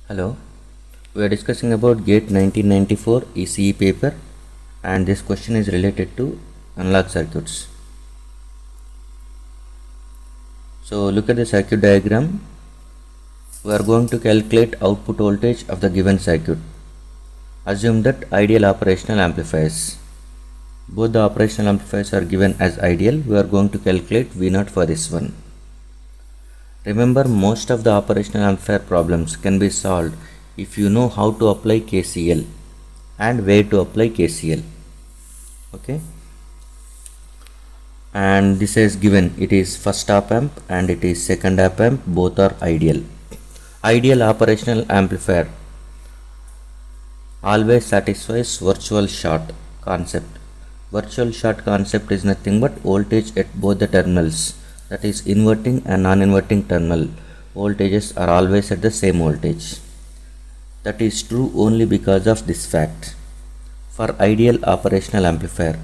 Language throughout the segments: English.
Hello, we are discussing about GATE 1994 ECE paper, and this question is related to analog circuits. So look at the circuit diagram. We are going to calculate output voltage of the given circuit. Assume that ideal operational amplifiers. Both the operational amplifiers are given as ideal. We are going to calculate V0 for this one. Remember, most of the operational amplifier problems can be solved if you know how to apply KCL and where to apply KCL. Okay, and this is given, it is first op amp and it is second op amp, both are ideal. Ideal operational amplifier always satisfies virtual short concept. Virtual short concept is nothing but voltage at both the terminals, that is inverting and non-inverting terminal voltages are always at the same voltage. That is true only because of this fact. For ideal operational amplifier,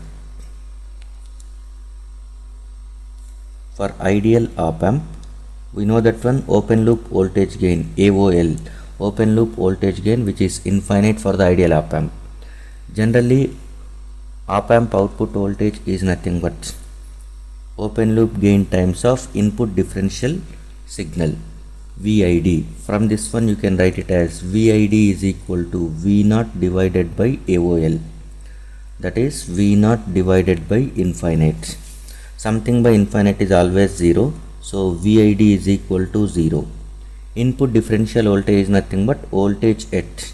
for ideal op amp, we know that one open loop voltage gain AOL, open loop voltage gain, which is infinite for the ideal op amp. Generally, op amp output voltage is nothing but open loop gain times of input differential signal, VID. From this one you can write it as VID is equal to V0 divided by AOL, that is V0 divided by infinite. Something by infinite is always 0, so VID is equal to 0. Input differential voltage is nothing but voltage at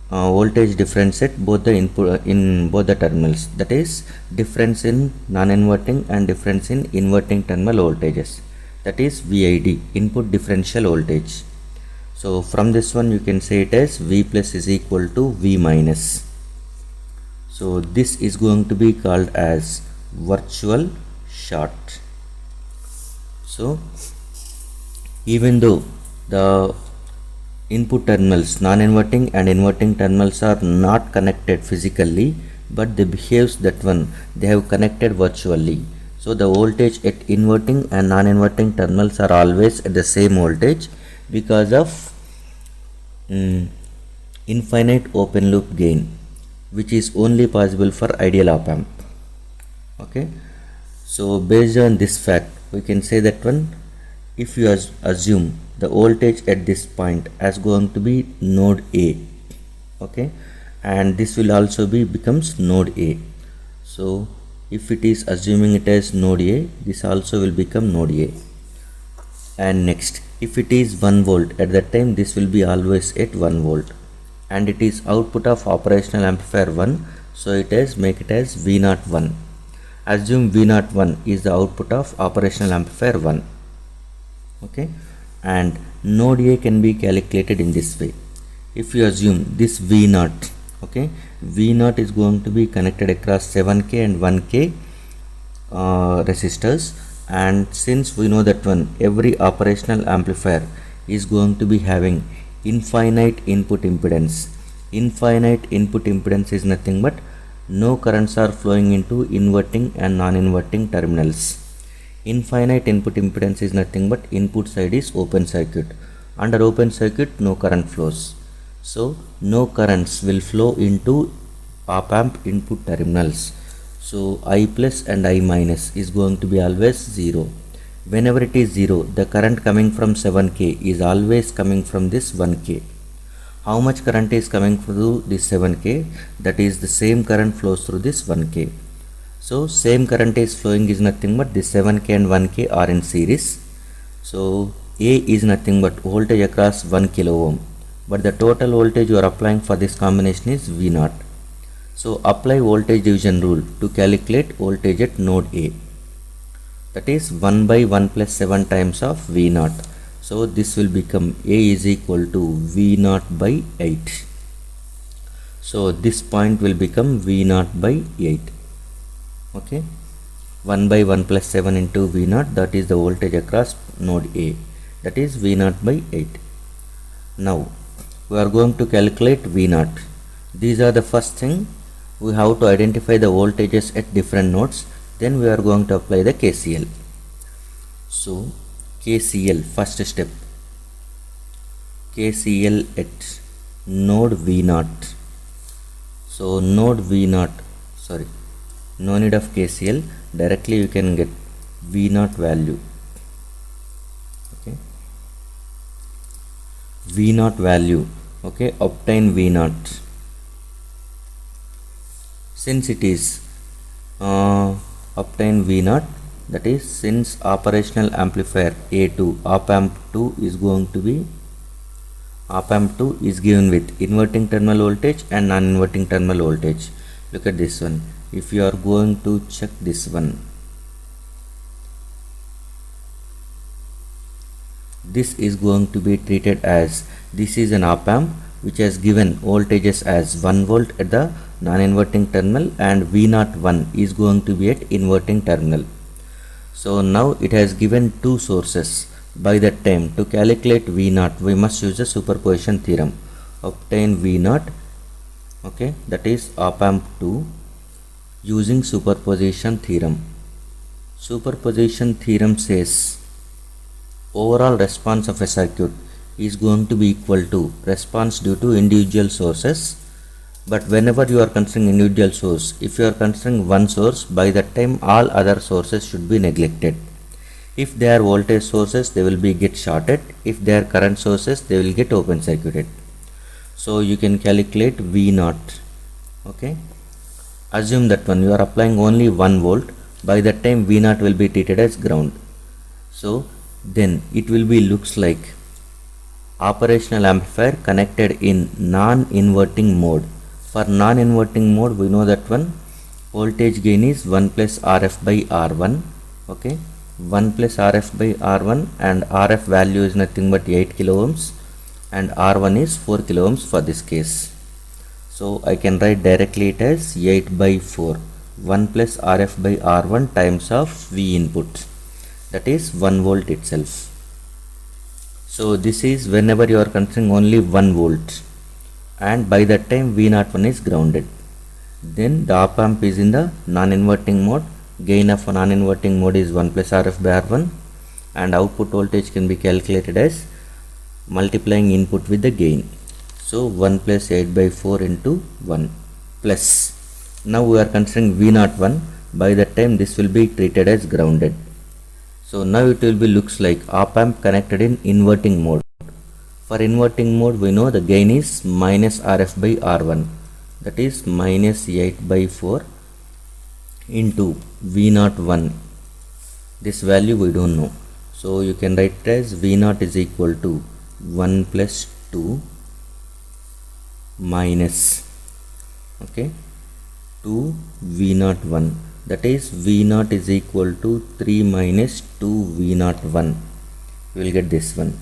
voltage difference at both the input in both the terminals, that is difference in non-inverting and difference in inverting terminal voltages, that is VID, input differential voltage. So from this one you can say it as V plus is equal to V minus. So this is going to be called as virtual short. So even though the input terminals, non-inverting and inverting terminals, are not connected physically, but they behaves that one they have connected virtually. So the voltage at inverting and non-inverting terminals are always at the same voltage because of infinite open loop gain, which is only possible for ideal op amp. Okay, so based on this fact we can say that one, if you assume the voltage at this point as going to be node A, okay, and this will also be becomes node A. So if it is assuming it as node A, this also will become node A. And next, if it is 1 volt, at that time this will be always at 1 volt, and it is output of operational amplifier 1, so it is make it as V01. Assume V01 is the output of operational amplifier 1. Okay, and node A can be calculated in this way. If you assume this V0, okay, V0 is going to be connected across 7K and 1K resistors, and since we know that one every operational amplifier is going to be having infinite input impedance. Infinite input impedance is nothing but no currents are flowing into inverting and non-inverting terminals. Infinite input impedance is nothing but input side is open circuit. Under open circuit no current flows, so no currents will flow into op amp input terminals. So I plus and I minus is going to be always 0. Whenever it is 0, the current coming from 7K is always coming from this 1K. How much current is coming through this 7K? That is the same current flows through this 1K. So same current is flowing is nothing but this 7K and 1K are in series. So A is nothing but voltage across 1 kilo ohm, but the total voltage you are applying for this combination is V0. So apply voltage division rule to calculate voltage at node A, that is 1 by 1 plus 7 times of V0. So this will become A is equal to V0 by 8. So this point will become V0 by 8. Okay, 1 by 1 plus 7 into V0, that is the voltage across node A, that is V0 by 8. Now we are going to calculate V0. These are the first thing, we have to identify the voltages at different nodes, then we are going to apply the KCL. So KCL, first step, KCL at node V0. So node V0, sorry, no need of KCL, directly you can get V0 value. Okay, V0 value. Okay, obtain V0. Since it is obtain V0, that is, since operational amplifier A2 op amp 2 is going to be op amp 2 is given with inverting terminal voltage and non-inverting terminal voltage. Look at this one. If you are going to check this one, this is going to be treated as, this is an op amp which has given voltages as 1 volt at the non-inverting terminal and V01 is going to be at inverting terminal. So now it has given two sources. By that time, to calculate V0 we must use the superposition theorem. Obtain V0, okay, that is op amp 2 using superposition theorem. Superposition theorem says overall response of a circuit is going to be equal to response due to individual sources. But whenever you are considering individual source, if you are considering one source, by that time all other sources should be neglected. If they are voltage sources, they will be get shorted. If they are current sources, they will get open circuited. So you can calculate V0. Okay, assume that one you are applying only 1 volt. By that time V0 will be treated as ground. So then it will be looks like operational amplifier connected in non-inverting mode. For non-inverting mode, we know that one voltage gain is 1 plus RF by R1. Okay, 1 plus RF by R1, and RF value is nothing but 8 kilo ohms and R1 is 4 kilo ohms for this case. So I can write directly it as 8 by 4, 1 plus RF by R1 times of V input, that is 1 volt itself. So this is whenever you are considering only 1 volt, and by that time V01 is grounded. Then the op amp is in the non-inverting mode. Gain of a non-inverting mode is 1 plus RF by R1, and output voltage can be calculated as multiplying input with the gain. So 1 plus 8 by 4 into 1 plus. Now we are considering V01. By that time this will be treated as grounded. So now it will be looks like op amp connected in inverting mode. For inverting mode, we know the gain is minus RF by R1, that is minus 8 by 4 into V01. This value we don't know. So you can write it as V0 is equal to 1 plus 2 minus, okay, 2 V01. That is V0 is equal to 3 minus 2 V01. You will get this one.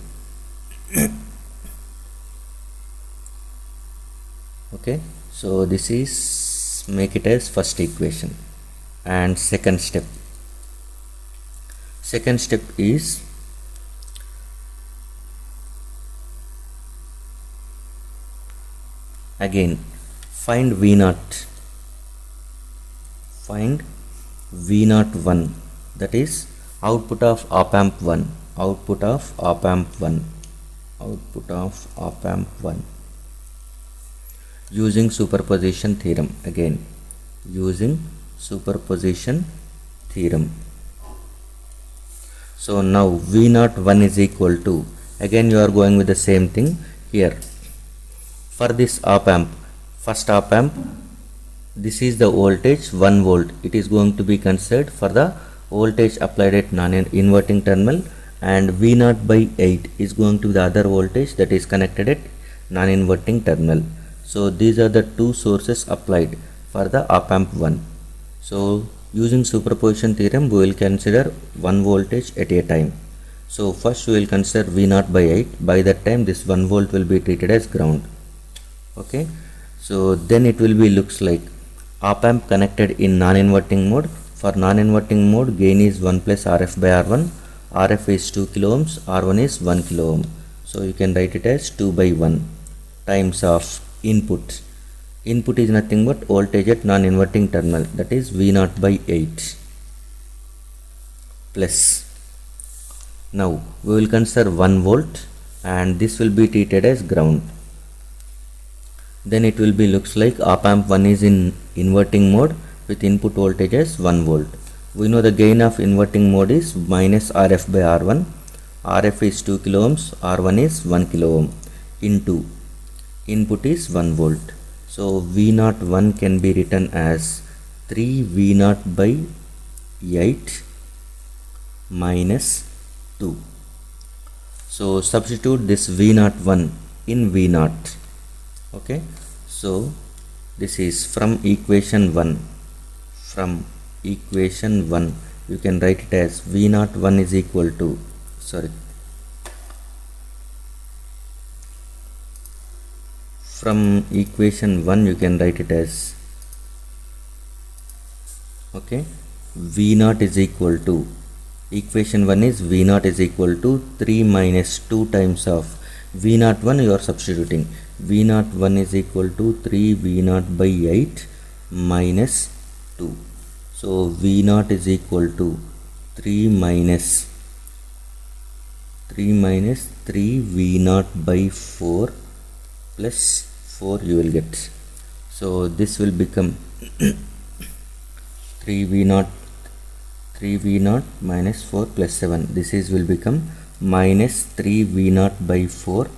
Okay, so this is, make it as first equation. And second step is again find V0, find V01, that is output of op amp 1, output of op amp 1, output of op amp 1 using superposition theorem. Again using superposition theorem. So now V01 is equal to, again you are going with the same thing here. For this op amp, first op amp, this is the voltage 1 volt. It is going to be considered for the voltage applied at non-inverting terminal, and V0 by 8 is going to be the other voltage that is connected at non-inverting terminal. So these are the two sources applied for the op amp 1. So using superposition theorem, we will consider one voltage at a time. So first we will consider V0 by 8. By that time this 1 volt will be treated as ground. Okay, so then it will be looks like op amp connected in non-inverting mode. For non-inverting mode, gain is 1 plus RF by R1. RF is 2 kilo ohms, R1 is 1 kilo ohm. So you can write it as 2 by 1 times of input. Input is nothing but voltage at non-inverting terminal, that is V0 by 8 plus. Now we will consider 1 volt and this will be treated as ground. Then it will be looks like op amp 1 is in inverting mode with input voltage as 1 volt. We know the gain of inverting mode is minus RF by R1. RF is 2 kilo ohms, R1 is 1 kilo ohm into input is 1 volt. So V01 can be written as 3 V0 by 8 minus 2. So substitute this V01 in V0. Okay, so this is from equation 1. From equation 1 you can write it as V01 is equal to, from equation 1 you can write it as, okay, V0 is equal to, equation 1 is V0 is equal to 3 minus 2 times of V01 you are substituting. V01 is equal to 3 V0 by 8 minus 2. So V0 is equal to 3 minus 3 V0 by 4 plus 4 you will get. So this will become 3 V0 minus 4 plus 7. This is will become minus 3 V0 by 4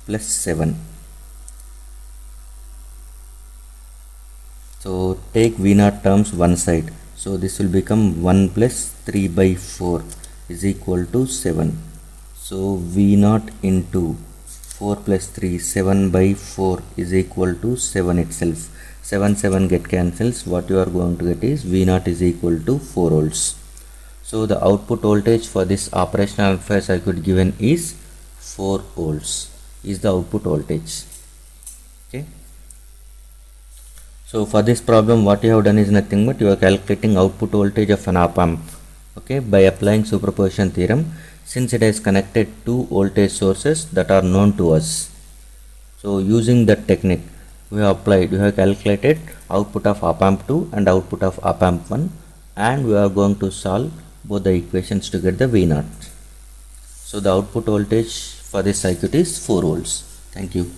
plus 7. So take V0 terms one side. So this will become 1 plus 3 by 4 is equal to 7. So V0 into 4 plus 3, 7 by 4 is equal to 7 itself. 7 get cancels. What you are going to get is V0 is equal to 4 volts. So the output voltage for this operational amplifier circuit given is 4 volts is the output voltage. Okay. So for this problem what you have done is nothing but you are calculating output voltage of an op amp, okay, by applying superposition theorem, since it is connected to voltage sources that are known to us. So using that technique we have calculated output of op amp 2 and output of op amp 1, and we are going to solve both the equations to get the V0. So the output voltage for this circuit is 4 volts. Thank you.